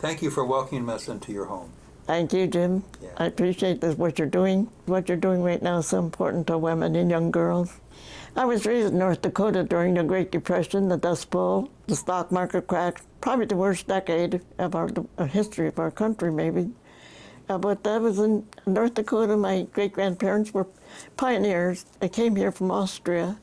Thank you for welcoming us into your home. Thank you, Jim. Yeah. I appreciate this, what you're doing. What you're doing right now is so important to women and young girls. I was raised in North Dakota during the Great Depression, the Dust Bowl, the stock market crash, probably the worst decade of our history of our country, maybe. But that was in North Dakota. My great-grandparents were pioneers. They came here from Austria.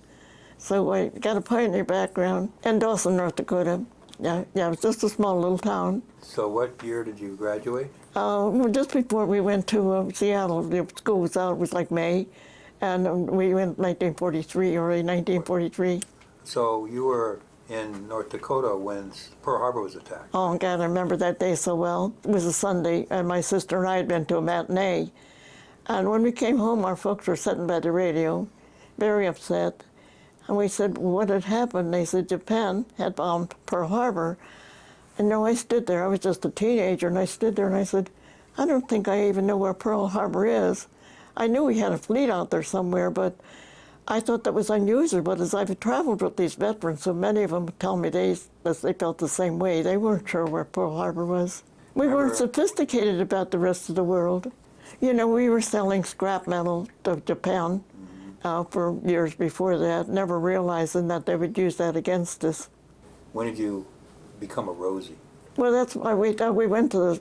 So I got a pioneer background in Dawson, North Dakota. Yeah, it was just a small little town. So what year did you graduate? Just before we went to Seattle, the school was out, it was like May, and we went 1943, early 1943. So you were in North Dakota when Pearl Harbor was attacked. Oh, God, I remember that day so well. It was a Sunday, and my sister and I had been to a matinee. And when we came home, our folks were sitting by the radio, very upset. And we said, well, what had happened? They said Japan had bombed Pearl Harbor. And I stood there. I was just a teenager, and I stood there and I said, I don't think I even know where Pearl Harbor is. I knew we had a fleet out there somewhere, but I thought that was unusual. But as I've traveled with these veterans, so many of them tell me they felt the same way. They weren't sure where Pearl Harbor was. We weren't sophisticated about the rest of the world. You know, we were selling scrap metal to Japan for years before that, never realizing that they would use that against us. When did you become a Rosie? Well, that's why we went to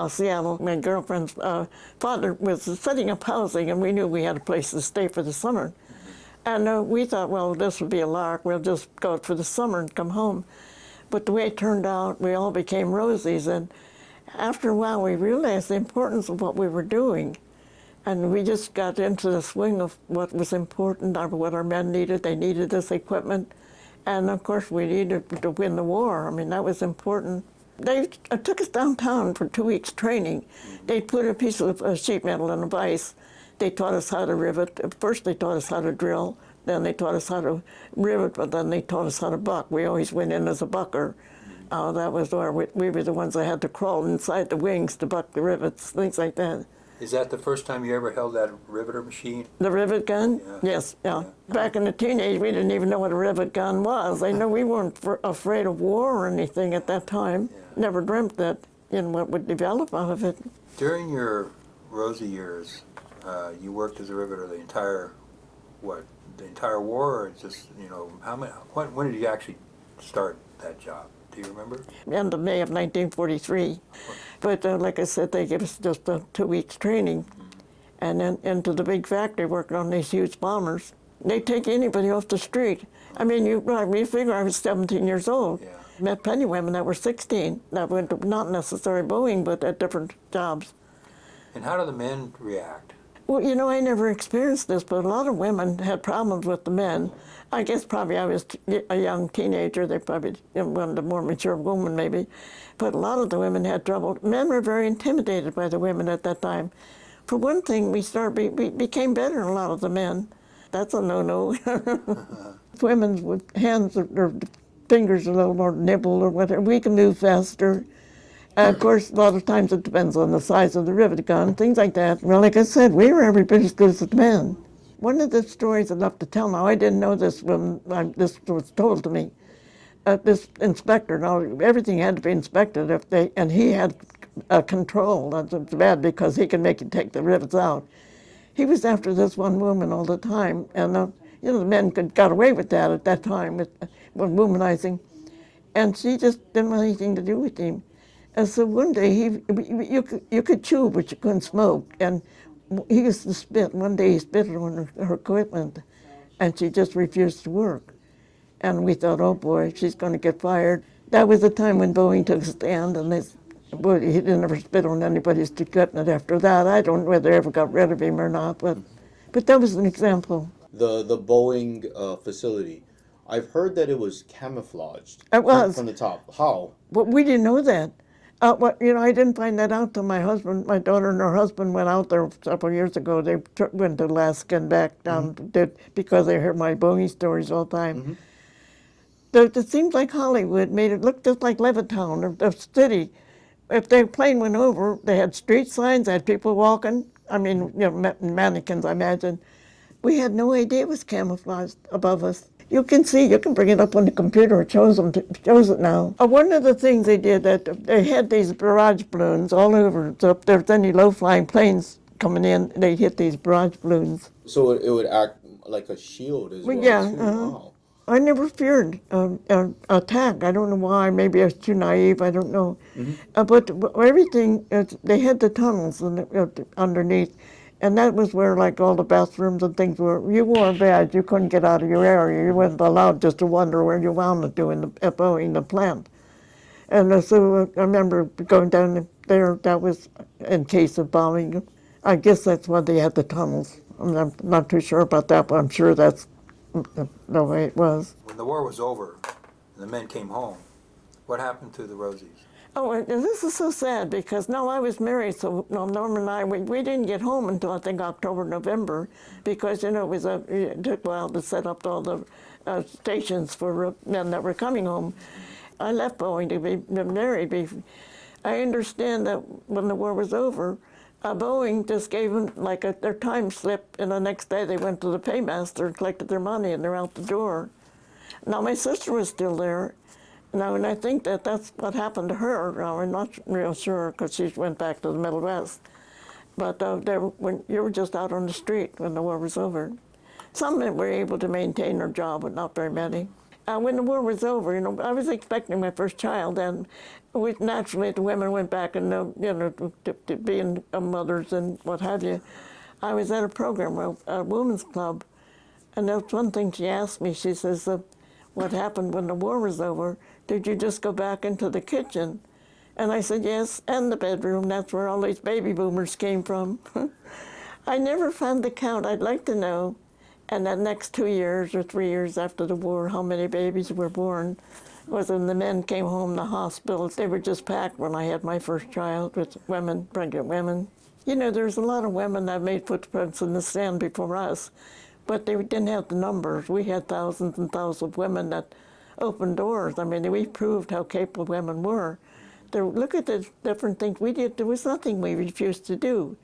Seattle. My girlfriend's father was setting up housing, and we knew we had a place to stay for the summer. And we thought, well, this would be a lark. We'll just go for the summer and come home. But the way it turned out, we all became Rosies. And after a while, we realized the importance of what we were doing. And we just got into the swing of what was important, what our men needed. They needed this equipment. And of course, we needed to win the war. I mean, that was important. They took us downtown for 2 weeks training. They put a piece of sheet metal in a vise. They taught us how to rivet. First, they taught us how to drill. Then they taught us how to rivet, but then they taught us how to buck. We always went in as a bucker. That was where we were the ones that had to crawl inside the wings to buck the rivets, things like that. Is that the first time you ever held that riveter machine? The rivet gun? Yeah. Yes, yeah. Back in the teenage, we didn't even know what a rivet gun was. I know we weren't afraid of war or anything at that time. Yeah. Never dreamt that, what would develop out of it. During your Rosie years, you worked as a riveter the entire war, or just, when did you actually start that job? Do you remember? End of May of 1943. But like I said, they gave us just 2 weeks training. And then into the big factory working on these huge bombers. They take anybody off the street. I mean, you figure I was 17 years old. Yeah. Met plenty of women that were 16 that went to not necessarily Boeing, but at different jobs. And how do the men react? Well, I never experienced this, but a lot of women had problems with the men. I guess probably I was a young teenager. They probably wanted a more mature woman, maybe. But a lot of the women had trouble. Men were very intimidated by the women at that time. For one thing, we became better than a lot of the men. That's a no-no. Women with hands or fingers a little more nibble or whatever, we can move faster. And of course, a lot of times it depends on the size of the rivet gun, things like that. Well, like I said, we were every bit as good as the men. One of the stories I'd love to tell now, I didn't know this when this was told to me. This inspector, now everything had to be inspected and he had control. That's bad because he can make you take the rivets out. He was after this one woman all the time, and the men got away with that at that time, with womanizing, and she just didn't want anything to do with him. And so one day, you could chew, but you couldn't smoke. And he used to spit. One day he spit on her equipment, and she just refused to work. And we thought, oh boy, she's going to get fired. That was the time when Boeing took a stand, and he didn't ever spit on anybody's equipment after that. I don't know whether they ever got rid of him or not, but that was an example. The Boeing facility, I've heard that it was camouflaged. It was. From the top. How? But we didn't know that. I didn't find that out till my daughter and her husband went out there several years ago. They went to Alaska and back down because they heard my Boeing stories all the time. Mm-hmm. It seems like Hollywood made it look just like Levittown, the city. If their plane went over, they had street signs, they had people walking. I mean, mannequins, I imagine. We had no idea it was camouflaged above us. You can see, you can bring it up on the computer. It shows shows it now. One of the things they did, that they had these barrage balloons all over. So if there's any low-flying planes coming in, they hit these barrage balloons. So it would act like a shield as well, Yeah, too. Wow. I never feared an attack. I don't know why. Maybe I was too naive. I don't know. But everything, they had the tunnels underneath. And that was where, like, all the bathrooms and things were. You wore a badge. You couldn't get out of your area. You weren't allowed just to wander where you wanted to at Boeing, the plant. And so I remember going down there. That was in case of bombing. I guess that's why they had the tunnels. I'm not too sure about that, but I'm sure that's the way it was. When the war was over and the men came home, what happened to the Rosies? Oh, and this is so sad because now I was married, so Norm and I, we didn't get home until I think October, November, because, you know, it took a while to set up all the stations for men that were coming home. I left Boeing to be married. I understand that when the war was over, Boeing just gave them like their time slip, and the next day they went to the paymaster and collected their money, and they're out the door. Now, my sister was still there. Now, and I think that that's what happened to her. Now, I'm not real sure because she went back to the Middle West. But when you were just out on the street when the war was over. Some men were able to maintain their job, but not very many. When the war was over, you know, I was expecting my first child, and naturally the women went back and you know to being mothers and what have you. I was at a program, a women's club, and that's one thing she asked me. She says, "What happened when the war was over? Did you just go back into the kitchen?" And I said, "Yes, and the bedroom. That's where all these baby boomers came from." I never found the count. I'd like to know. And the next 2 years or 3 years after the war, how many babies were born was when the men came home, the hospitals, they were just packed when I had my first child with women, pregnant women. You know, there's a lot of women that made footprints in the sand before us, but they didn't have the numbers. We had thousands and thousands of women that opened doors. I mean, we proved how capable women were. Look at the different things we did. There was nothing we refused to do.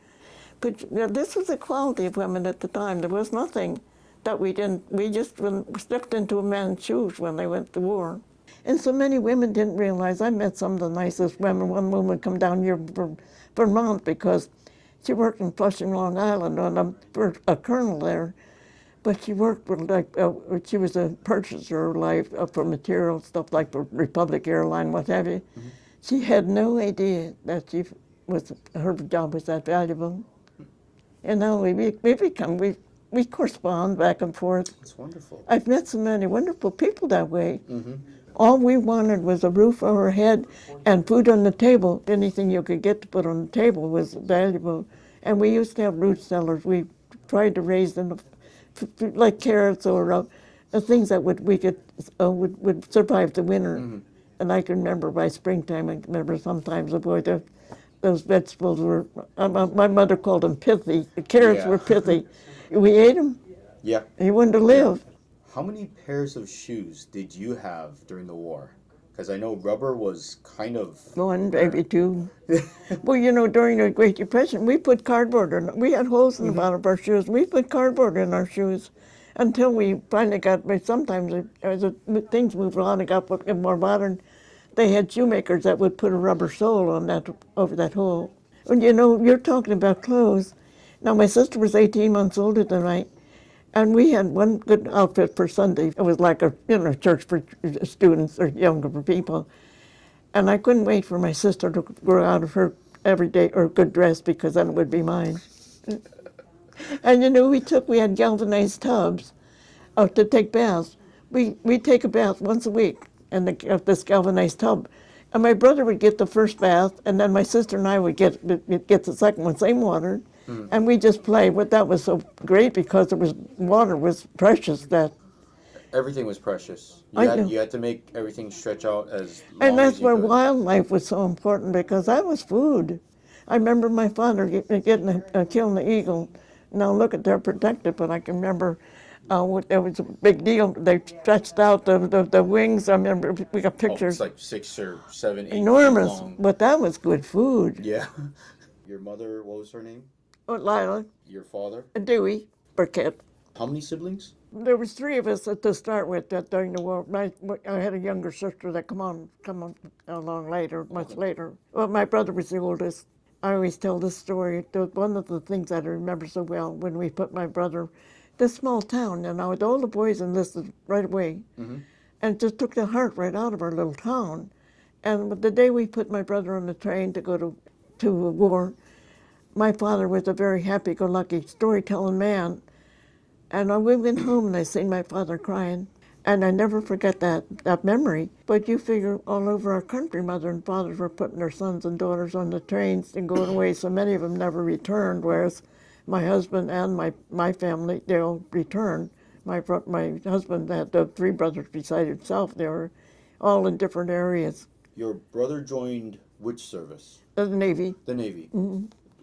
But you know, this was the quality of women at the time. There was nothing that we didn't. We just stepped into a man's shoes when they went to war. And so many women didn't realize. I met some of the nicest women. One woman come down here from Vermont because she worked in Flushing, Long Island, for a colonel there. But she worked with, she was a purchaser, for material, stuff like for Republic Airline, what have you. Mm-hmm. She had no idea that her job was that valuable. And now we correspond back and forth. It's wonderful. I've met so many wonderful people that way. Mm-hmm. All we wanted was a roof over our head and food on the table. Anything you could get to put on the table was valuable. And we used to have root cellars. We tried to raise them like carrots or things that would survive the winter. Mm-hmm. And I can remember by springtime, I can remember sometimes those vegetables were, my mother called them pithy. The carrots were pithy. We ate them. Yeah. And you wanted to live. How many pairs of shoes did you have during the war? Because I know rubber was kind of... One, maybe two. Well, you know, during the Great Depression, we put cardboard in. We had holes in the bottom of our shoes. We put cardboard in our shoes until we finally got, sometimes as things moved on and got more modern, they had shoemakers that would put a rubber sole on over that hole. And you know, you're talking about clothes. Now, my sister was 18 months older than I, and we had one good outfit for Sunday. It was like a church for students or younger people. And I couldn't wait for my sister to grow out of her everyday or good dress because then it would be mine. And you know, we had galvanized tubs to take baths. We'd take a bath once a week in this galvanized tub. And my brother would get the first bath, and then my sister and I would get the second one, same water. Mm. And we just played. But that was so great because water was precious. That everything was precious. You had to make everything stretch out as long and that's as you where could. Wildlife was so important because that was food. I remember my father killing the eagle. Now look at they're protected, but I can remember it was a big deal. They stretched out the wings. I remember we got pictures. It's like 6 or 7, 8 enormous, feet long. But that was good food. Yeah. Your mother, what was her name? Oh, Lila. Your father? Dewey Burkett. How many siblings? There was three of us to start with that during the war. I had a younger sister that come on along later, much later. Well, my brother was the oldest. I always tell this story. One of the things that I remember so well when we put my brother, this small town, with all the boys enlisted right away, and it just took the heart right out of our little town. And the day we put my brother on the train to go to war, my father was a very happy-go-lucky storytelling man. And we went home and I seen my father crying. And I never forget that memory. But you figure all over our country, mother and fathers were putting their sons and daughters on the trains and going away. So many of them never returned, whereas my husband and my family, they all returned. My husband had three brothers beside himself. They were all in different areas. Your brother joined which service? The Navy. The Navy.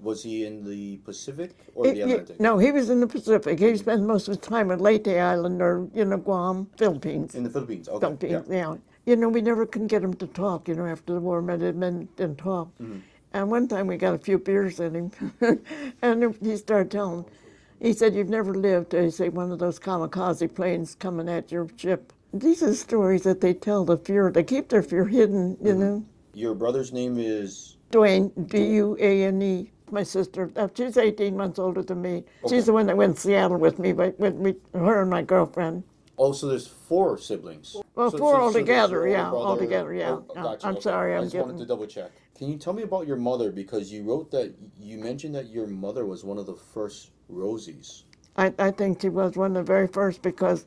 Was he in the Pacific or the Atlantic? No, he was in the Pacific. He spent most of his time at Leyte Island or, Guam, Philippines. In the Philippines, okay. Philippines, yeah. We never could get him to talk, after the war, men didn't talk. And one time we got a few beers in him, and he started telling, he said, "You've never lived," he said, "one of those kamikaze planes coming at your ship." These are stories that they tell the fear, they keep their fear hidden, know. Your brother's name is? Duane, Duane. My sister, she's 18 months older than me. Okay. She's the one that went to Seattle with me, her and my girlfriend. Oh, so there's four siblings. Well, four altogether, yeah. Altogether, yeah. Gotcha, I'm sorry, I just wanted to double check. Can you tell me about your mother? Because you mentioned that your mother was one of the first Rosies. I think she was one of the very first because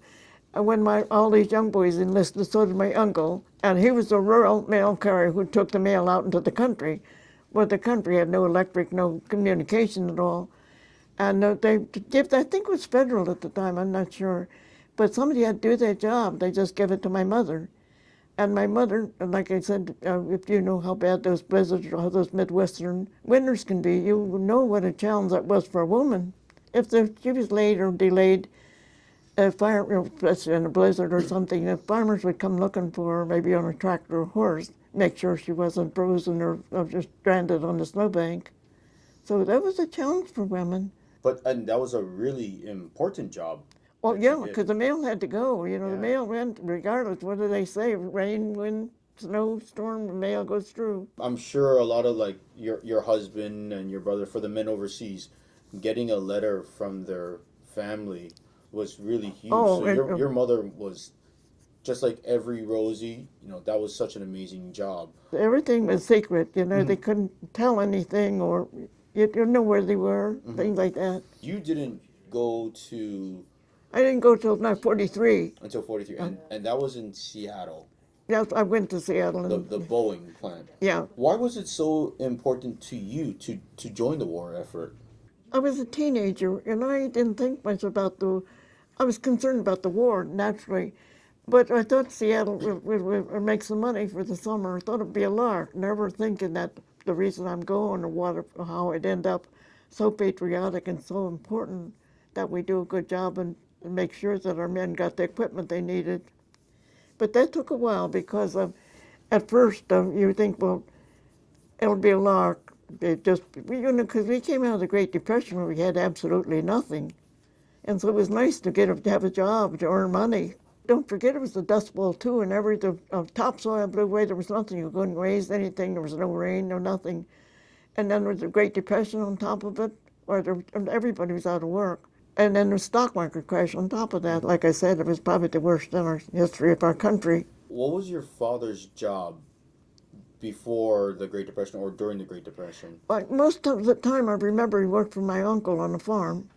when all these young boys enlisted, so did my uncle, and he was a rural mail carrier who took the mail out into the country. Well, the country had no electric, no communication at all. And I think it was federal at the time, I'm not sure. But somebody had to do their job. They just gave it to my mother. And my mother, like I said, if you know how bad those blizzards or how those Midwestern winters can be, you know what a challenge that was for a woman. If she was late or delayed, especially in a blizzard or something, if farmers would come looking for her, maybe on a tractor or horse, make sure she wasn't frozen or just stranded on the snowbank. So that was a challenge for women. And that was a really important job. Well, yeah, because the mail had to go. The mail went regardless. What do they say? Rain, wind, snow, storm, the mail goes through. I'm sure a lot of your husband and your brother, for the men overseas, getting a letter from their family was really huge. Oh, so your mother was just like every Rosie, that was such an amazing job. Everything was secret, they couldn't tell anything or you didn't know where they were, things like that. You didn't go to... I didn't go till 43. Until 43, and that was in Seattle. Yes, I went to Seattle. The Boeing plant. Yeah. Why was it so important to you to join the war effort? I was a teenager, and I didn't think much about I was concerned about the war, naturally. But I thought Seattle would make some money for the summer. I thought it'd be a lark, never thinking that the reason I'm going or how I'd end up so patriotic and so important that we do a good job and make sure that our men got the equipment they needed. But that took a while because at first you think, well, it'll be a lark. Because we came out of the Great Depression where we had absolutely nothing. And so it was nice to have a job, to earn money. Don't forget it was the Dust Bowl too, and the topsoil blew away. There was nothing. You couldn't raise anything. There was no rain, no nothing. And then there was the Great Depression on top of it, where everybody was out of work. And then the stock market crash on top of that. Like I said, it was probably the worst in our history of our country. What was your father's job before the Great Depression or during the Great Depression? Like most of the time, I remember he worked for my uncle on a farm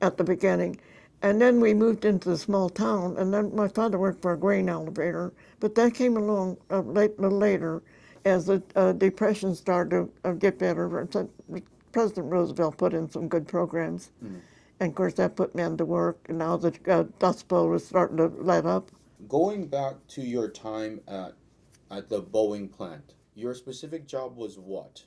at the beginning. And then we moved into the small town, and then my father worked for a grain elevator. But that came along a little later as the Depression started to get better. President Roosevelt put in some good programs. Mm-hmm. And of course, that put men to work, and now the Dust Bowl was starting to let up. Going back to your time at the Boeing plant, your specific job was what?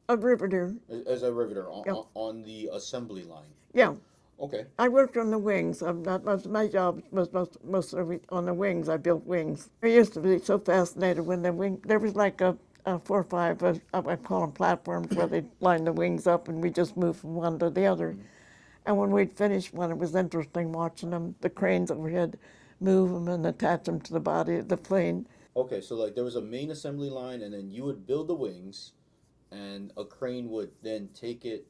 A riveter. As a riveter on the assembly line? Yeah. Okay. I worked on the wings. My job was mostly on the wings. I built wings. I used to be so fascinated when there was like a 4 or 5, I call them platforms, where they line the wings up and we just moved from one to the other. And when we'd finished one, it was interesting watching them, the cranes overhead, move them and attach them to the body of the plane. Okay, so like there was a main assembly line, and then you would build the wings, and a crane would then take it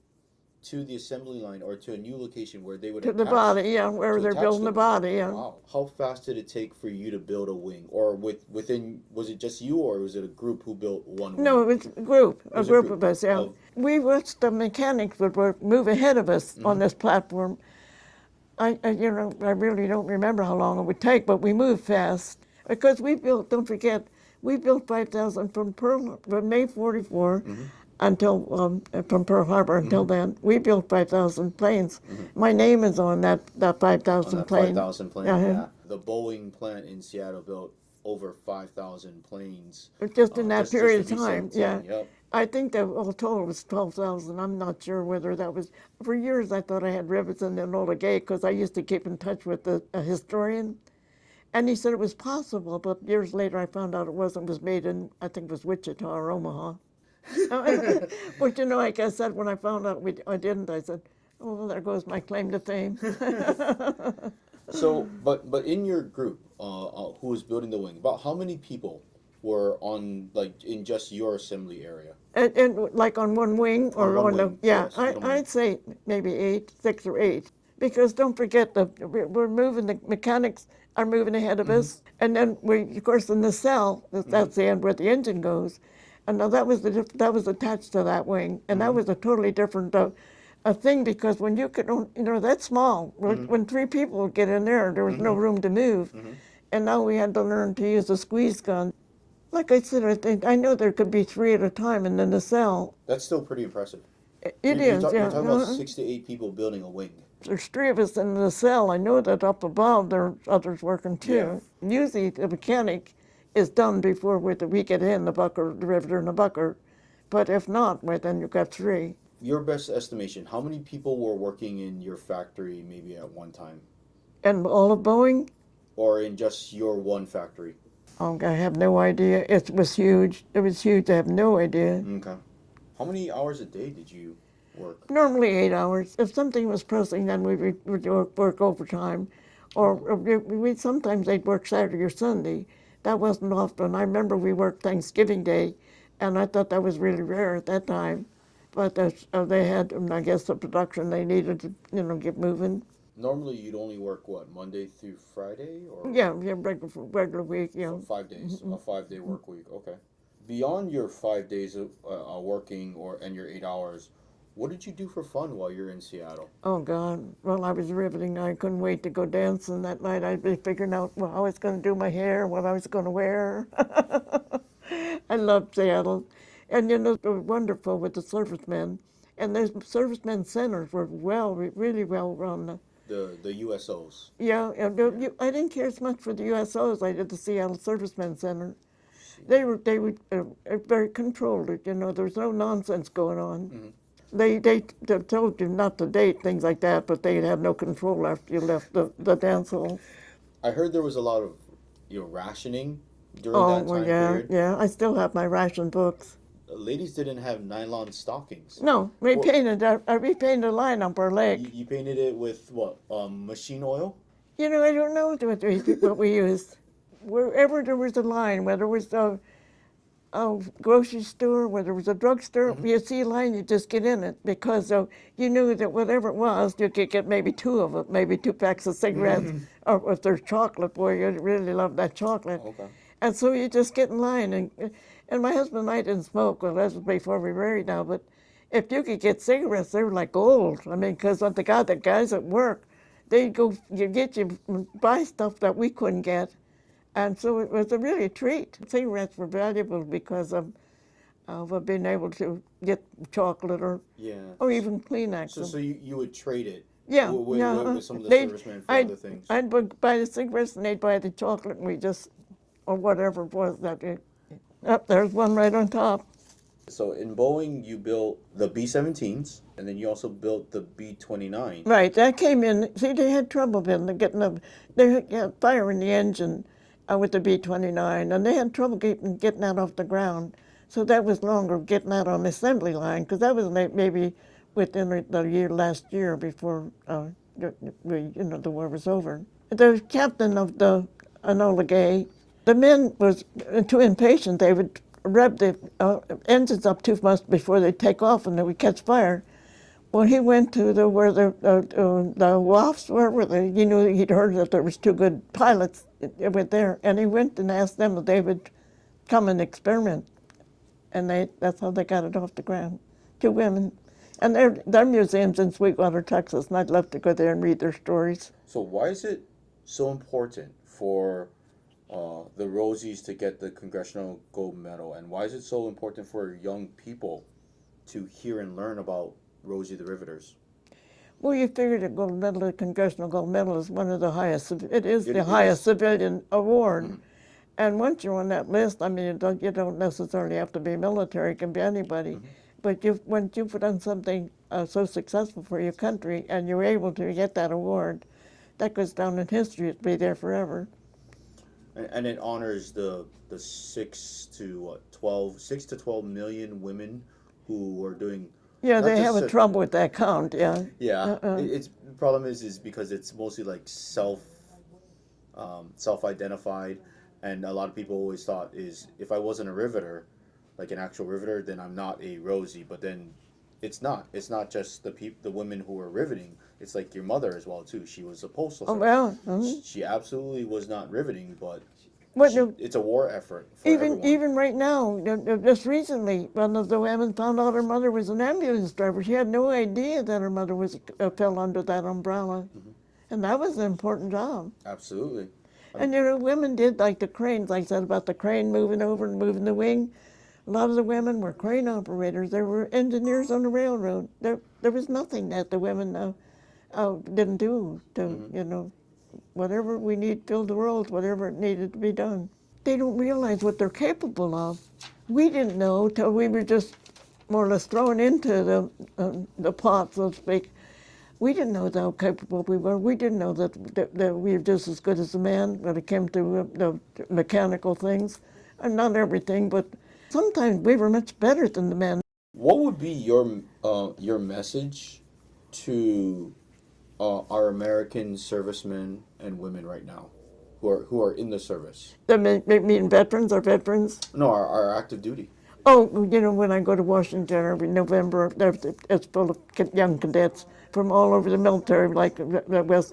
to the assembly line or to a new location where they would To the attach body, yeah, where to they're attach building the wing. body, yeah. Wow. How fast did it take for you to build a wing? Or within, was it just you, or was it a group who built one wing? No, it was a group, It was a group of us, yeah. of- We watched the mechanics would move ahead of us on this platform. I really don't remember how long it would take, but we moved fast. Because we built, don't forget, we built 5,000 from May 44 until, from Pearl Harbor until then. We built 5,000 planes. My name is on that 5,000 On that plane. 5,000 plane, Uh-huh. yeah. The Boeing plant in Seattle built over 5,000 planes. Just in that just period of the time, B-17, yeah. Yep. I think that all total was 12,000. I'm not sure whether that was. For years, I thought I had rivets in the Enola Gay because I used to keep in touch with a historian. And he said it was possible, but years later I found out it wasn't. It was made in, I think it was Wichita or Omaha. But like I said, when I found out I didn't, I said, oh, well, there goes my claim to fame. So, but in your group, who was building the wing, about how many people were on, like, in just your assembly area? And like on one wing or On one on the, wing, yeah, yes, on one I'd say maybe 6 or 8. Because don't forget, we're moving, the mechanics are moving ahead of us. And then of course, in the cell, that's the end where the engine goes. And now that was attached to that wing. And that was a totally different a thing, because when you could, that's small. When 3 people would get in there was no room to move. And now we had to learn to use a squeeze gun. Like I said, I know there could be 3 at a time in the cell. That's still pretty impressive. It You're is, yeah. You're talking about 6 to 8 people building a wing. There's 3 of us in the cell. I know that up above there are others working too. Usually the mechanic is done before we get in, the bucker, the riveter and the bucker. But if not, well, then you've got 3. Your best estimation, how many people were working in your factory maybe at one time? And all of Boeing? Or in just your one factory? Oh, I have no idea. It was huge. It was huge. I have no idea. Okay. How many hours a day did you work? Normally 8 hours. If something was pressing, then we would work overtime. Or sometimes they'd work Saturday or Sunday. That wasn't often. I remember we worked Thanksgiving Day, and I thought that was really rare at that time. But they had, I guess, the production they needed to, get moving. Normally you'd only work, what, Monday through Friday? Or Yeah, regular week, yeah. so 5 days, a 5-day work week, okay. Beyond your 5 days of working and your 8 hours, what did you do for fun while you're in Seattle? Oh, God. Well, I was riveting. I couldn't wait to go dancing that night. I'd be figuring out how I was going to do my hair, what I was going to wear. I loved Seattle. And, they were wonderful with the servicemen. And the servicemen centers were really well run. The USOs. Yeah, I didn't care as much for the USOs. I did the Seattle Servicemen Center. They were very controlled. There was no nonsense going on. They told you not to date, things like that, but they'd have no control after you left the dance hall. I heard there was a lot of rationing during that time period. Yeah. I still have my ration books. Ladies didn't have nylon stockings. No, I repainted a line up our leg. You painted it with what? Machine oil? I don't know what we used. Wherever there was a line, whether it was a grocery store, whether it was a drugstore, you see a line, you just get in it, because you knew that whatever it was, you could get maybe 2 of it, maybe 2 packs of cigarettes, or if there's chocolate, boy, you really love that chocolate. Okay. And so you just get in line, and my husband and I didn't smoke. Well, that was before we married now, but if you could get cigarettes, they were like gold. I mean, because the guys at work, they'd go buy stuff that we couldn't get. And so it was really a treat. Cigarettes were valuable because of being able to get chocolate or even Kleenex. So you would trade it with some of the servicemen for other things. I'd buy the cigarettes and they'd buy the chocolate, and we just, or whatever it was that day. There's one right on top. So in Boeing, you built the B-17s, and then you also built the B-29. Right, that came in. See, they had trouble getting they had fire in the engine with the B-29, and they had trouble getting that off the ground. So that was longer getting that on the assembly line, because that was maybe within the last year before the war was over. The captain of the Enola Gay, the men was too impatient. They would rev the engines up too much before they take off, and they would catch fire. Well, he went to where the WAFs were, he knew he'd heard that there was two good pilots went there, and he went and asked them if they would come and experiment, and that's how they got it off the ground. Two women, and their museum's in Sweetwater, Texas, and I'd love to go there and read their stories. So why is it so important for the Rosies to get the Congressional Gold Medal, and why is it so important for young people to hear and learn about Rosie the Riveters? Well, you figured the gold medal, the Congressional Gold Medal, is one of the highest. It is the It highest is. civilian award. Mm-hmm. And once you're on that list, I mean, you don't necessarily have to be military; it can be anybody. Mm-hmm. But once you've done something so successful for your country, and you're able to get that award, that goes down in history. It'll be there forever. And it honors the 6 to 12 million women who are doing. Yeah, not they just have a trouble with that count. Yeah. Yeah, it's the problem is because it's mostly like self-identified, and a lot of people always thought is if I wasn't a riveter, like an actual riveter, then I'm not a Rosie. But then it's not. It's not just the women who are riveting. It's like your mother as well too. She was a postal Oh sergeant. well. Mm-hmm. She absolutely was not riveting, but But no, it's a war effort for even everyone. right now, just recently, one of the women found out her mother was an ambulance driver. She had no idea that her mother was fell under that umbrella, and that was an important job. Absolutely. And women did like the cranes. Like I said about the crane moving over and moving the wing. A lot of the women were crane operators. There were engineers on the railroad. There was nothing that the women didn't do to whatever we need filled the roles, whatever it needed to be done. They don't realize what they're capable of. We didn't know till we were just more or less thrown into the pot, so to speak. We didn't know how capable we were. We didn't know that we were just as good as a man when it came to the mechanical things. And not everything, but sometimes we were much better than the men. What would be your message to our American servicemen and women right now, who are in the service? The mean veterans or veterans? No, our active duty. Oh, when I go to Washington every November, it's full of young cadets from all over the military, like Annapolis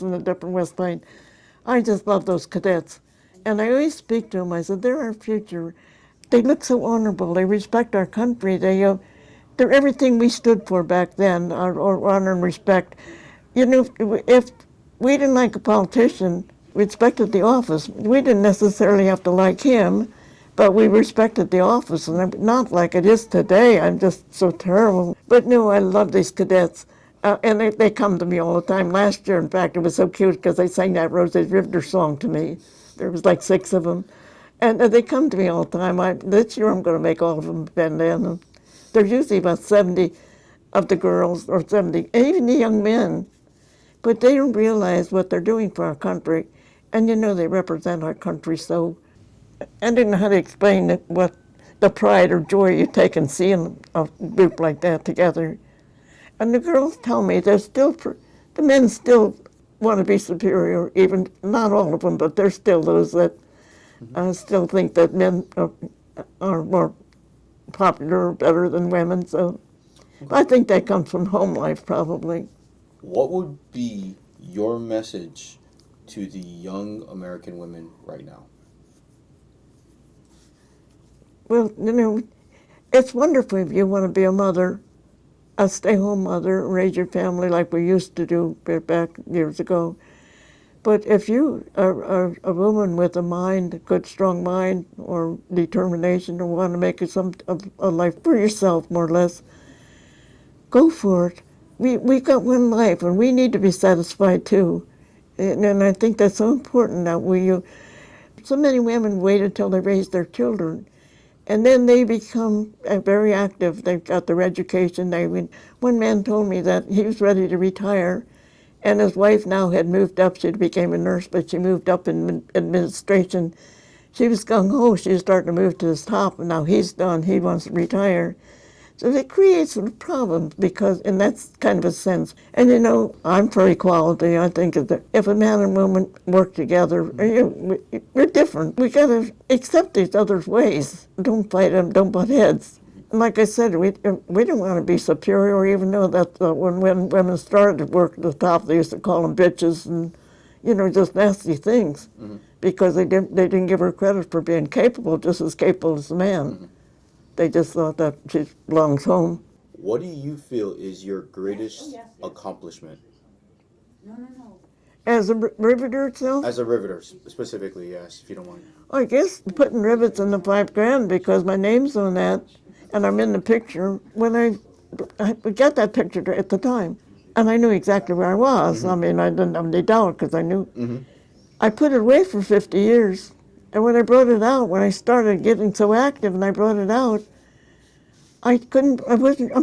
and the different West Point. I just love those cadets. And I always speak to them. I said, they're our future. They look so honorable. They respect our country. They're everything we stood for back then, our honor and respect. If we didn't like a politician, we respected the office. We didn't necessarily have to like him, but we respected the office, and not like it is today. I'm just so terrible. But no, I love these cadets. And they come to me all the time. Last year, in fact, it was so cute because they sang that Rosie Riveter song to me. There was like 6 of them. And they come to me all the time. This year I'm going to make all of them bend in. There's usually about 70 of the girls, or 70, even the young men. But they don't realize what they're doing for our country. And they represent our country so. I didn't know how to explain what the pride or joy you take in seeing a group like that together. And the girls tell me the men still want to be superior, even, not all of them, but there's still those that still think that men are more popular or better than women. So I think that comes from home life, probably. What would be your message to the young American women right now? Well, it's wonderful if you want to be a mother, a stay-home mother, raise your family like we used to do back years ago. But if you are a woman with a good, strong mind, or determination, or want to make a life for yourself, more or less, go for it. We got one life, and we need to be satisfied too. And I think that's so important that so many women wait until they raise their children, and then they become very active. They've got their education. One man told me that he was ready to retire, and his wife now had moved up. She became a nurse, but she moved up in administration. She was gung-ho. She was starting to move to the top, and now he's done. He wants to retire. So it creates some problems because, in that kind of a sense. And you know, I'm for equality. I think that if a man and woman work together, we're different. We gotta accept each other's ways. Don't fight them. Don't butt heads. Like I said, we don't want to be superior, even though that when women started work at the top, they used to call them bitches and, you know, just nasty things, because they didn't give her credit for being capable, just as capable as the man. They just thought that she belongs home. What do you feel is your greatest accomplishment? As a riveter itself, As a riveter, specifically, yes, if you don't mind. I guess putting rivets in the $5,000 because my name's on that, and I'm in the picture. When I got that picture at the time, and I knew exactly where I was. I mean, I didn't have any doubt because I knew. I put it away for 50 years, and when I brought it out, when I started getting so active and I brought it out, I'm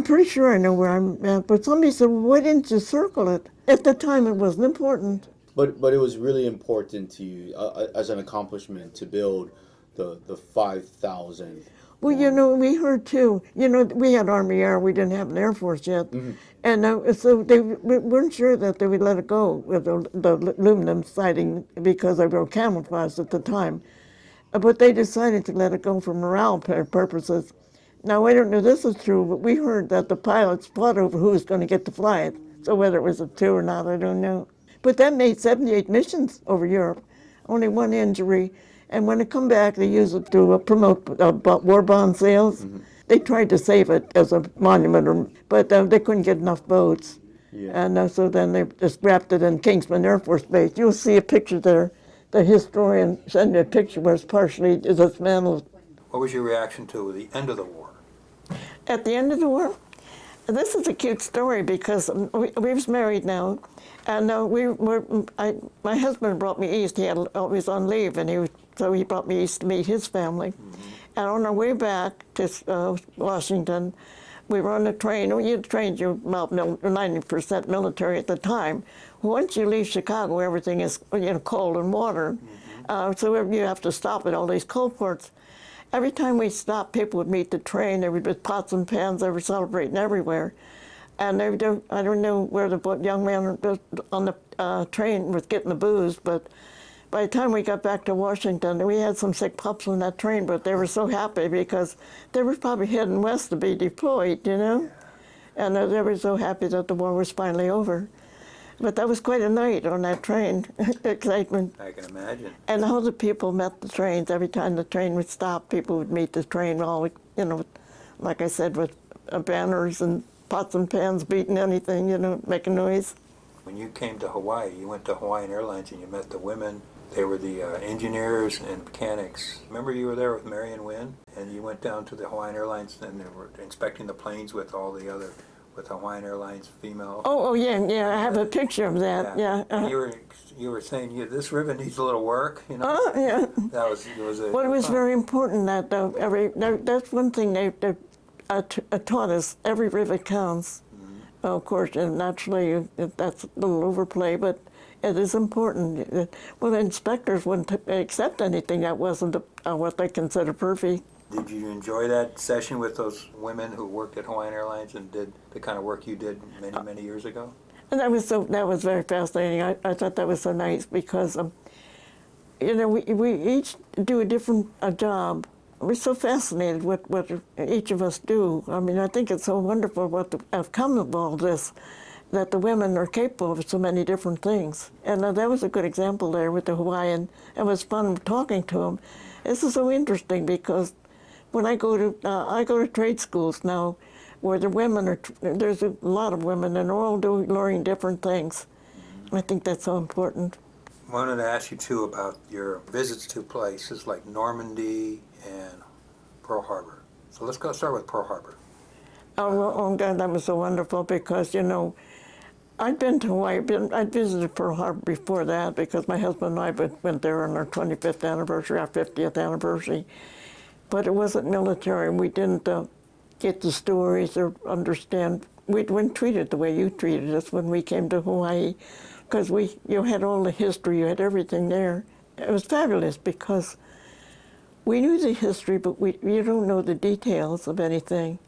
pretty sure I know where I'm at, but somebody said, well, why didn't you circle it? At the time, it wasn't important. But it was really important to you as an accomplishment to build the 5,000. Well, you know, we heard too, you know, we had Army Air, we didn't have an Air Force yet. And so we weren't sure that they would let it go with the aluminum siding because they were camouflaged at the time. But they decided to let it go for morale purposes. Now, I don't know if this is true, but we heard that the pilots fought over who was going to get to fly it. So whether it was a two or not, I don't know. But that made 78 missions over Europe, only one injury. And when it come back, they used it to promote war bond sales. They tried to save it as a monument, but they couldn't get enough boats. Yeah. And so then they just wrapped it in Kingsman Air Force Base. You'll see a picture there. The historian sent me a picture where it's partially dismantled. What was your reaction to the end of the war? At the end of the war, this is a cute story because we was married now, and my husband brought me east. He had always on leave, and so he brought me east to meet his family. And on our way back to Washington, we were on a train. You trained you about 90% military at the time. Once you leave Chicago, everything is cold and water. So you have to stop at all these cold ports. Every time we stopped, people would meet the train. There would be pots and pans. They were celebrating everywhere. And I don't know where the young man on the train was getting the booze, but by the time we got back to Washington, we had some sick pups on that train, but they were so happy because they were probably heading west to be deployed, you know? And they were so happy that the war was finally over. But that was quite a night on that train, excitement. I can imagine. And all the people met the trains. Every time the train would stop, people would meet the train, all, you know, like I said, with banners and pots and pans beating anything, you know, making noise. When you came to Hawaii, you went to Hawaiian Airlines and you met the women. They were the engineers and mechanics. Remember you were there with Mary and Wynn? And you went down to the Hawaiian Airlines and they were inspecting the planes with all the other, with Hawaiian Airlines female. Oh yeah, I have a picture of that, yeah. And you were saying, this rivet needs a little work, you know? Oh, yeah. That was Well, it was very important that that's one thing they taught us. Every rivet counts. Of course, and naturally, that's a little overplay, but it is important. Well, the inspectors wouldn't accept anything that wasn't what they consider perfect. Did you enjoy that session with those women who worked at Hawaiian Airlines and did the kind of work you did many years ago? And that was very fascinating. I thought that was so nice because, you know, we each do a different job. We're so fascinated with what each of us do. I mean, I think it's so wonderful what the outcome of all this, that the women are capable of so many different things. And that was a good example there with the Hawaiian. It was fun talking to them. This is so interesting because when I go to trade schools now, where the women are, there's a lot of women, and they're all learning different things. I think that's so important. I wanted to ask you too about your visits to places like Normandy and Pearl Harbor. So let's start with Pearl Harbor. Oh God, that was so wonderful because, you know, I'd been to Hawaii. I'd visited Pearl Harbor before that because my husband and I went there on our 25th anniversary, our 50th anniversary. But it wasn't military, and we didn't get the stories or understand. We weren't treated the way you treated us when we came to Hawaii, because you had all the history, you had everything there. It was fabulous because we knew the history, but you don't know the details of anything.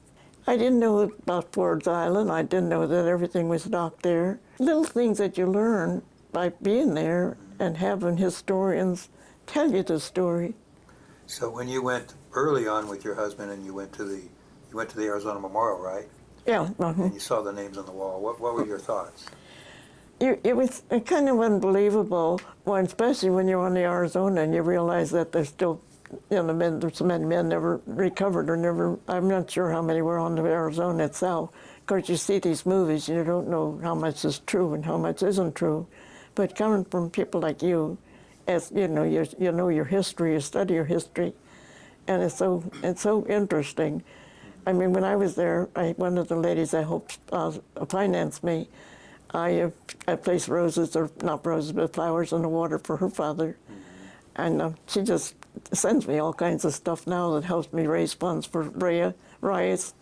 I didn't know about Ford's Island. I didn't know that everything was docked there. Little things that you learn by being there and having historians tell you the story. So when you went early on with your husband and you went to the Arizona Memorial, right? Yeah. And you saw the names on the wall. What were your thoughts? It was kind of unbelievable, well, especially when you're on the Arizona and you realize that there's still, you know, there's so many men never recovered or never, I'm not sure how many were on the Arizona itself. Of course, you see these movies, you don't know how much is true and how much isn't true. But coming from people like you, as you know your history, you study your history, and it's so interesting. I mean, when I was there, one of the ladies I hope financed me, I placed roses, or not roses, but flowers in the water for her father. And she just sends me all kinds of stuff now that helps me raise funds for Riot's.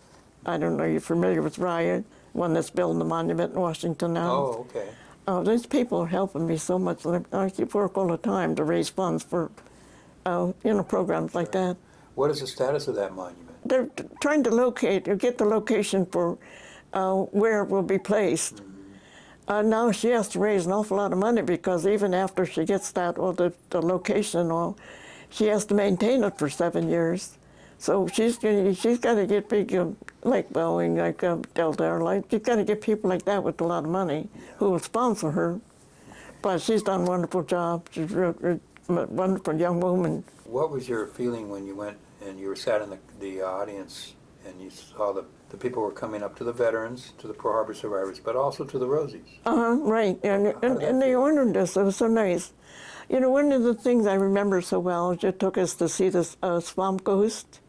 I don't know, you're familiar with Riot, one that's building the monument in Washington now. Oh, okay. These people are helping me so much. I keep work all the time to raise funds for, programs like that. What is the status of that monument? They're trying to locate or get the location for where it will be placed. Now she has to raise an awful lot of money because even after she gets that, or the location and all, she has to maintain it for 7 years. So she's got to get big, like Boeing, like Delta Airlines. She's got to get people like that with a lot of money who will sponsor her. But she's done a wonderful job. She's a wonderful young woman. What was your feeling when you went and you were sat in the audience and you saw the people were coming up to the veterans, to the Pearl Harbor survivors, but also to the Rosies? Right. And they honored us. It was so nice. You know, one of the things I remember so well is you took us to see this swamp ghost.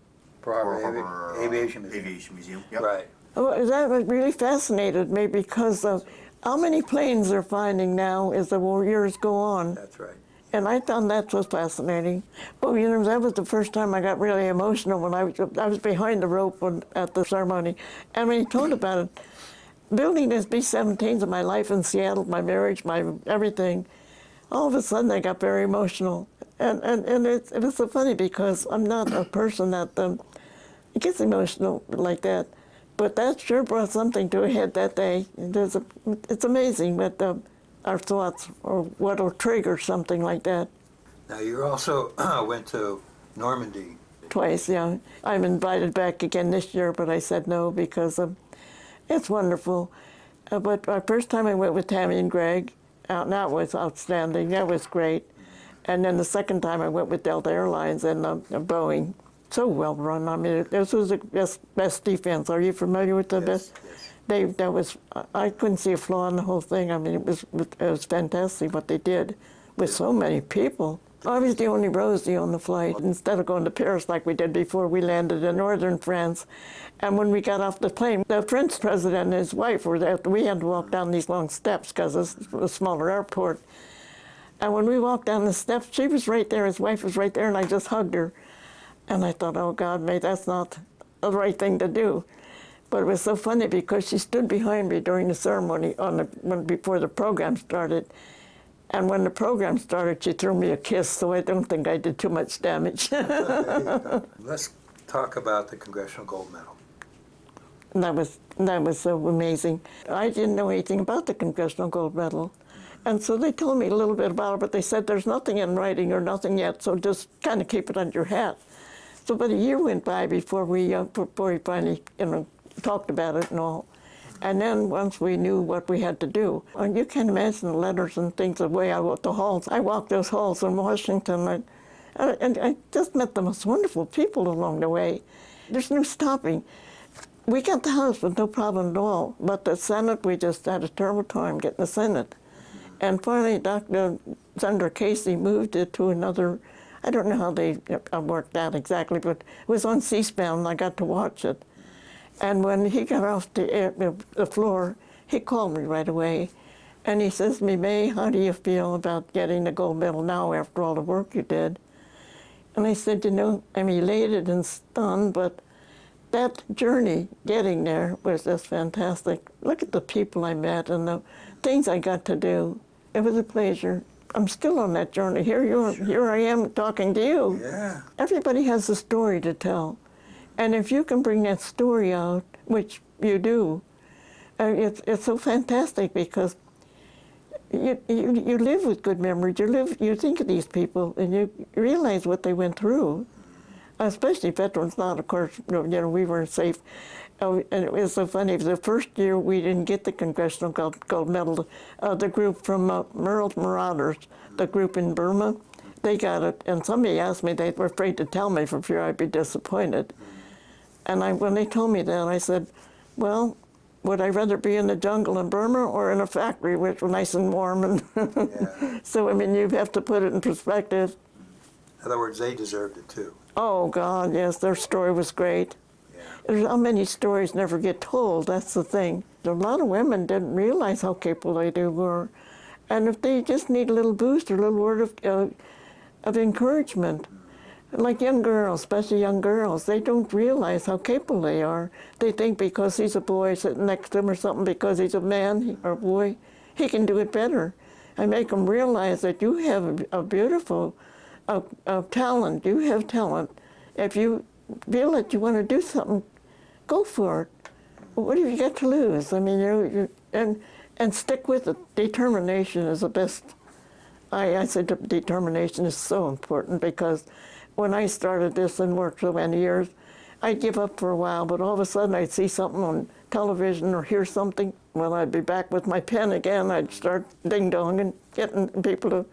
Pearl Harbor Aviation Museum. Aviation Museum. Yep. Right. Oh, that really fascinated me because of how many planes they're finding now as the years go on. That's right. And I found that so fascinating. Well, you know, that was the first time I got really emotional when I was behind the rope at the ceremony. And when he told about it, building this B-17s of my life in Seattle, my marriage, my everything, all of a sudden I got very emotional. And it was so funny because I'm not a person that gets emotional like that. But that sure brought something to a head that day. It's amazing what our thoughts or what'll trigger something like that. Now you also went to Normandy. Twice, yeah. I'm invited back again this year, but I said no because it's wonderful. But my first time I went with Tammy and Greg, that was outstanding. That was great. And then the second time I went with Delta Airlines and Boeing. So well run. I mean, this was the best defense. Are you familiar with the best? Yes. I couldn't see a flaw in the whole thing. I mean, it was fantastic what they did with so many people. I was the only Rosie on the flight. Instead of going to Paris like we did before, we landed in northern France. And when we got off the plane, the French president and his wife were there. We had to walk down these long steps because it's a smaller airport. And when we walked down the steps, she was right there, his wife was right there, and I just hugged her. And I thought, oh God, maybe that's not the right thing to do. But it was so funny because she stood behind me during the ceremony before the program started. And when the program started, she threw me a kiss, so I don't think I did too much damage. Let's talk about the Congressional Gold Medal. That was so amazing. I didn't know anything about the Congressional Gold Medal. And so they told me a little bit about it, but they said there's nothing in writing or nothing yet, so just kind of keep it under your hat. So about a year went by before we finally, talked about it and all. And then once we knew what we had to do, and you can imagine the letters and things, the way I walked the halls. I walked those halls in Washington, and I just met the most wonderful people along the way. There's no stopping. We got the House with no problem at all, but the Senate, we just had a terrible time getting the Senate. And finally, Senator Casey moved it to another, I don't know how they worked that exactly, but it was on C-SPAN, and I got to watch it. And when he got off the floor, he called me right away. And he says to me, May, how do you feel about getting the gold medal now after all the work you did? And I said, you know, I'm elated and stunned, but that journey getting there was just fantastic. Look at the people I met and the things I got to do. It was a pleasure. I'm still on that journey. Here I am talking to you. Yeah. Everybody has a story to tell. And if you can bring that story out which you do. It's so fantastic because you live with good memories. You think of these people and you realize what they went through, especially veterans. Not, of course, we weren't safe. And it was so funny. The first year we didn't get the Congressional Gold Medal. The group from Merle's Marauders, the group in Burma, they got it. And somebody asked me, they were afraid to tell me for fear I'd be disappointed. And when they told me that, I said, well, would I rather be in the jungle in Burma or in a factory which was nice and warm? And Yeah. so, I mean, you have to put it in perspective. In other words, they deserved it too. Oh, God, yes, their story was great. Yeah. There's how many stories never get told, that's the thing. A lot of women didn't realize how capable they were. And if they just need a little boost or a little word of encouragement, like young girls, especially young girls, they don't realize how capable they are. They think because he's a boy sitting next to him or something, because he's a man or a boy, he can do it better. I make them realize that you have a beautiful talent. You have talent. If you feel that you want to do something, go for it. What have you got to lose? I mean, and stick with it. Determination is the best. I said determination is so important because when I started this and worked so many years, I'd give up for a while, but all of a sudden I'd see something on television or hear something. Well, I'd be back with my pen again. I'd start ding-donging, getting people to,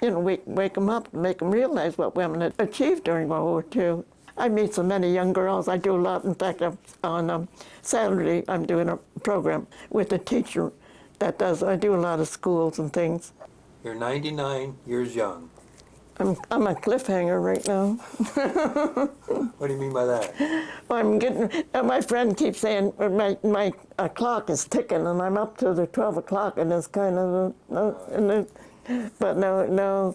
wake them up and make them realize what women had achieved during World War II. I meet so many young girls. I do a lot. In fact, on Saturday, I'm doing a program with a teacher that I do a lot of schools and things. You're 99 years young. I'm a cliffhanger right now. What do you mean by that? Well, my friend keeps saying my clock is ticking, and I'm up to the 12 o'clock, and it's kind of, but no,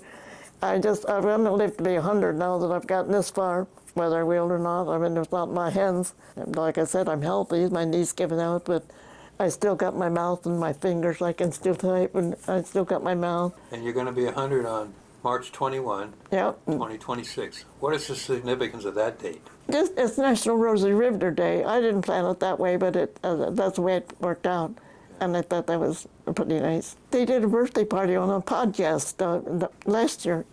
I'm going to live to be 100 now that I've gotten this far, whether I will or not. I mean, it's not in my hands. Like I said, I'm healthy, my knee's giving out, but I still got my mouth and my fingers. I can still type, and I still got my mouth. And you're going to be 100 on March 21, Yep. 2026. What is the significance of that date? It's National Rosie Riveter Day. I didn't plan it that way, but that's the way it worked out. And I thought that was pretty nice. They did a birthday party on a podcast last year.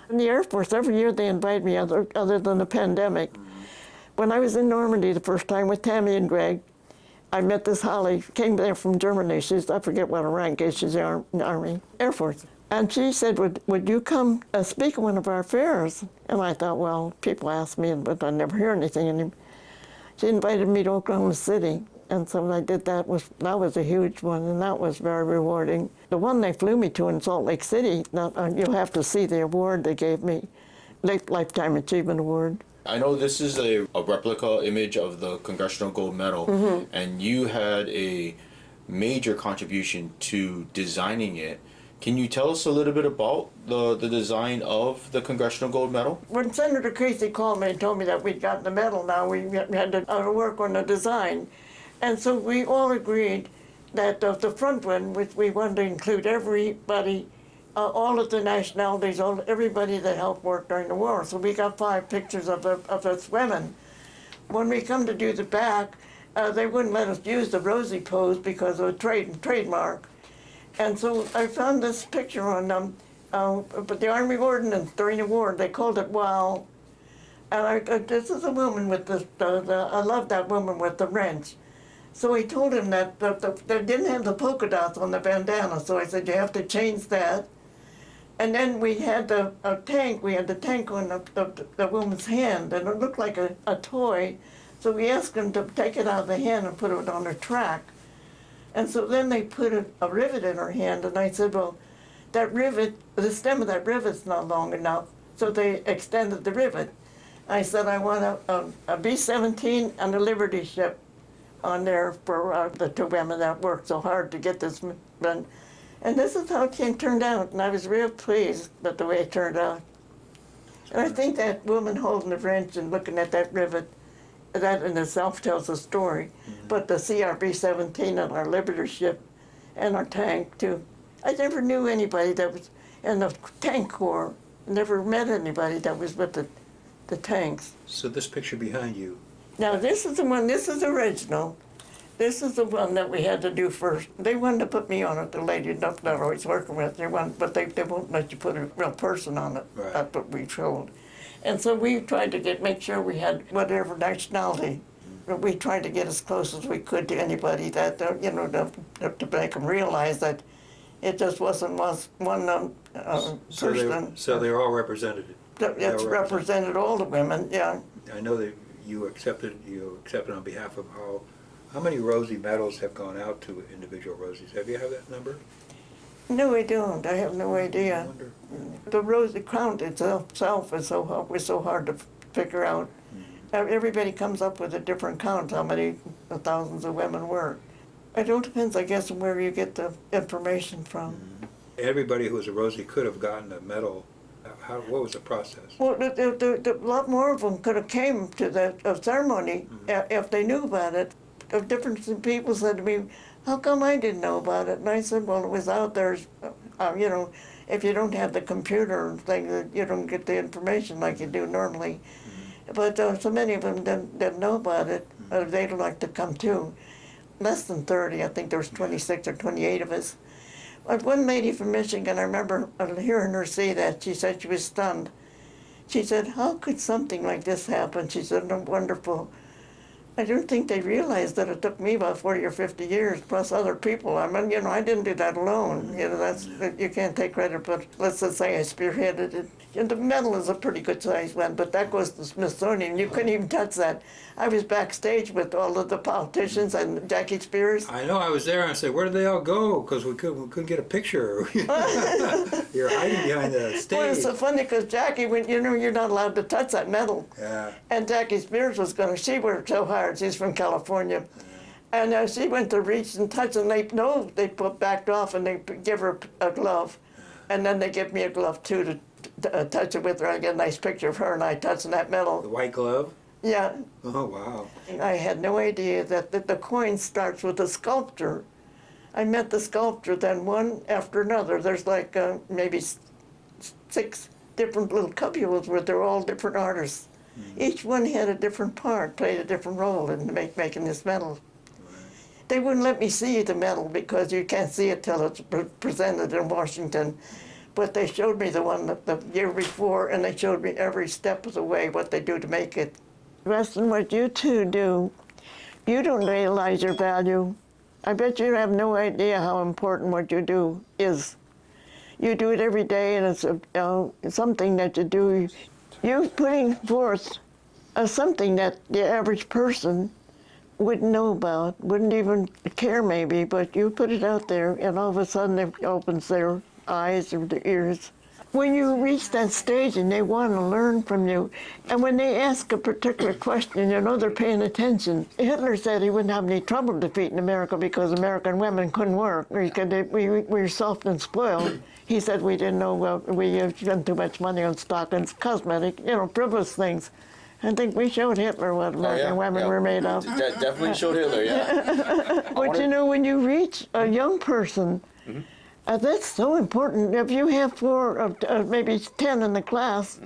In the Air Force, every year they invite me, other than the pandemic. When I was in Normandy the first time with Tammy and Greg, I met this Holly, came there from Germany. I forget what her rank is, she's in the Army, Air Force. And she said, would you come speak at one of our fairs? And I thought, well, people ask me, but I never hear anything. And she invited me to Oklahoma City. And so when I did that was a huge one, and that was very rewarding. The one they flew me to in Salt Lake City, you'll have to see the award they gave me, Lifetime Achievement Award. I know this is a replica image of the Congressional Gold Medal, and you had a major contribution to designing it. Can you tell us a little bit about the design of the Congressional Gold Medal? When Senator Casey called me and told me that we'd gotten the medal now, we had to work on the design. And so we all agreed that the front one, which we wanted to include everybody, all of the nationalities, everybody that helped work during the war. So we got 5 pictures of us women. When we come to do the back, they wouldn't let us use the Rosie pose because of a trademark. And so I found this picture on but the Army Ordnance during the war. They called it WOW. And this is a woman with I love that woman with the wrench. So he told him that they didn't have the polka dots on the bandana. So I said, you have to change that. And then we had a tank. We had the tank on the woman's hand, and it looked like a toy. So we asked him to take it out of the hand and put it on a track. And so then they put a rivet in her hand, and I said, well, that rivet, the stem of that rivet's not long enough, so they extended the rivet. I said, I want a B-17 and a Liberty ship on there for the 2 women that worked so hard to get this done. And this is how it turned out, and I was real pleased with the way it turned out. And I think that woman holding the wrench and looking at that rivet, that in itself tells a story. But the CRB-17 and our Liberty ship and our tank, too. I never knew anybody that was in the tank corps. Never met anybody that was with the tanks. So this picture behind you, Now this is the one, this is original. This is the one that we had to do first. They wanted to put me on it, the lady that I was working with, but they won't let you put a real person on it. Right. That's what we told. And so we tried to make sure we had whatever nationality. But we tried to get as close as we could to anybody that, to make them realize that it just wasn't one person. So they're all represented. It's represented all the women, yeah. I know that you accepted on behalf of how many Rosie medals have gone out to individual Rosies? Have that number? No, I don't. I have no I idea. wonder. The Rosie count itself was so hard to figure out. Everybody comes up with a different count, how many thousands of women were. It all depends, I guess, on where you get the information from. Everybody who was a Rosie could have gotten a medal. What was the process? Well, a lot more of them could have came to the ceremony if they knew about it. Different people said to me, how come I didn't know about it? And I said, well, it was out there, if you don't have the computer thing, you don't get the information like you do normally. But so many of them didn't know about it. They'd like to come too. Less than 30, I think there was 26 or 28 of us. But one lady from Michigan, I remember hearing her say that. She said she was stunned. She said, how could something like this happen? She said, no, wonderful. I don't think they realized that it took me about 40 or 50 years, plus other people. I mean, I didn't do that alone. You can't take credit, but let's just say I spearheaded it. And the medal is a pretty good sized one, but that goes to the Smithsonian. You couldn't even touch that. I was backstage with all of the politicians and Jackie Spears. I know, I was there and I said, where did they all go? Because we couldn't get a picture. You're hiding behind the stage. Well, it's so funny because Jackie went, you're not allowed to touch that medal. Yeah. And Jackie Spears was going to, she worked so hard. She's from California. And she went to reach and touch, and they backed off and they give her a glove. And then they give me a glove too to touch it with her. I get a nice picture of her and I touching that medal. The white glove? Yeah. Oh, wow. I had no idea that the coin starts with a sculptor. I met the sculptor, then one after another. There's like maybe 6 different little cupules where they're all different artists. Each one had a different part, played a different role in making this medal. They wouldn't let me see the medal because you can't see it till it's presented in Washington. But they showed me the one the year before, and they showed me every step of the way what they do to make it. Weston, what you two do, you don't realize your value. I bet you have no idea how important what you do is. You do it every day, and it's something that you do. You're putting forth something that the average person wouldn't know about, wouldn't even care maybe, but you put it out there, and all of a sudden it opens their eyes or their ears. When you reach that stage and they want to learn from you, and when they ask a particular question, they're paying attention. Hitler said he wouldn't have any trouble defeating America because American women couldn't work. We were soft and spoiled. He said we didn't know, we spent too much money on stock and cosmetic, frivolous things. I think we showed Hitler what American women were made of. Definitely showed Hitler, yeah. But when you reach a young person, that's so important. If you have 4 or maybe 10 in the class,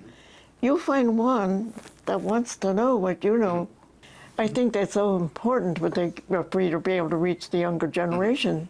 you'll find one that wants to know what you know. I think that's so important for the referee to be able to reach the younger generation.